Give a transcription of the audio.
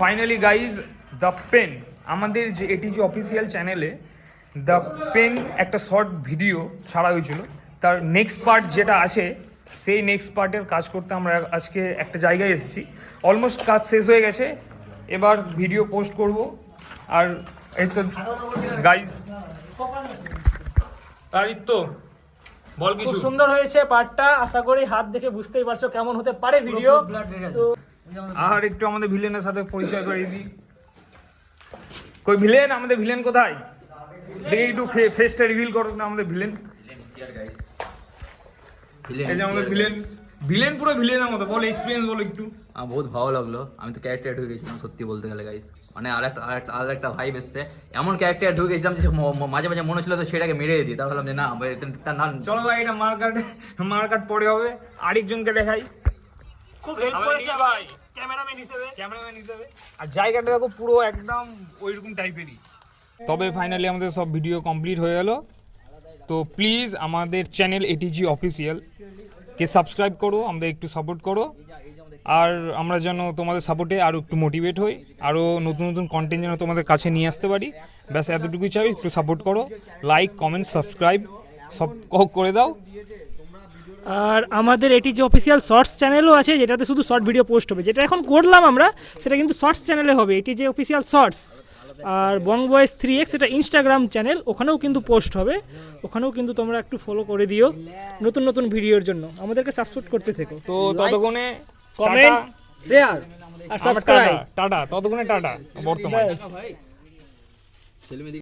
Finally guys the pen আমাদের যে ATG official চ্যানেলে দ্য পেন একটা শর্ট ভিডিও ছাড়া হয়েছিল, তার নেক্সট পার্ট যেটা আছে সেই নেক্সট পার্টের কাজ করতে আমরা আজকে একটা জায়গায় এসেছি। অলমোস্ট কাজ শেষ হয়ে গেছে, এবার ভিডিও পোস্ট করব। আর এই তো গাইজ আদিত্য বল কিছু। খুব সুন্দর হয়েছে পার্টটা, আশা করি হাত দেখে বুঝতেই পারছো কেমন হতে পারে ভিডিও। তো আর একটু আমাদের ভিলেনের সাথে পরিচয় করে দিই। কই ভিলেন, আমাদের ভিলেন কোথায়? দেখি একটু ফেসটা রিভিল করো না আমাদের ভিলেন। এই যে আমাদের ভিলেন, ভিলেন পুরো ভিলেনের মতো। বল এক্সপিরিয়েন্স বলো একটু। বহুত ভালো লাগলো, আমি তো ক্যারেক্টার ঢুকে গেছিলাম সত্যি বলতে গেলে গাইস। মানে আরেকটা ভাইব এসছে, এমন ক্যারেক্টার ঢুকে গেছিলাম যে মাঝে মাঝে মনে হচ্ছিল তো সেটাকে মেরে দিই। তার ভাবলাম যে না তার নাম চলো ভাই, এটা মার্কাট পরে হবে। আরেকজনকে দেখাই, খুব হেল্প করেছে ভাই ক্যামেরাম্যান হিসেবে। আর জায়গাটা দেখো পুরো একদম ওইরকম টাইপেরই। তবে ফাইনালি আমাদের সব ভিডিও কমপ্লিট হয়ে গেল। তো প্লিজ আমাদের চ্যানেল এটিজি অফিসিয়াল কে সাবস্ক্রাইব করো, আমাদের একটু সাপোর্ট করো। আর আমরা যেন তোমাদের সাপোর্টে আরও একটু মোটিভেট হই, আরও নতুন নতুন কন্টেন্ট যেন তোমাদের কাছে নিয়ে আসতে পারি। ব্যাস এতটুকুই চাই, একটু সাপোর্ট করো, লাইক কমেন্ট সাবস্ক্রাইব সব করে দাও। আর আমাদের এটি যে অফিসিয়াল শর্টস চ্যানেলও আছে, যেটাতে শুধু শর্ট ভিডিও পোস্ট হবে। যেটা এখন করলাম আমরা, সেটা কিন্তু শর্টস চ্যানেলে হবে, এটি যে অফিসিয়াল শর্টস। আর বং বয়েস 3x এটা ইনস্টাগ্রাম চ্যানেল, ওখানেও কিন্তু পোস্ট হবে। ওখানেও কিন্তু তোমরা একটু ফলো করে দিও নতুন নতুন ভিডিওর জন্য। আমাদেরকে সাবস্ক্রাইব করতে থেকো। তো ততক্ষণে কমেন্ট, শেয়ার আর সাবস্ক্রাইব। টাটা, ততক্ষণে টাটা বর্তমানে।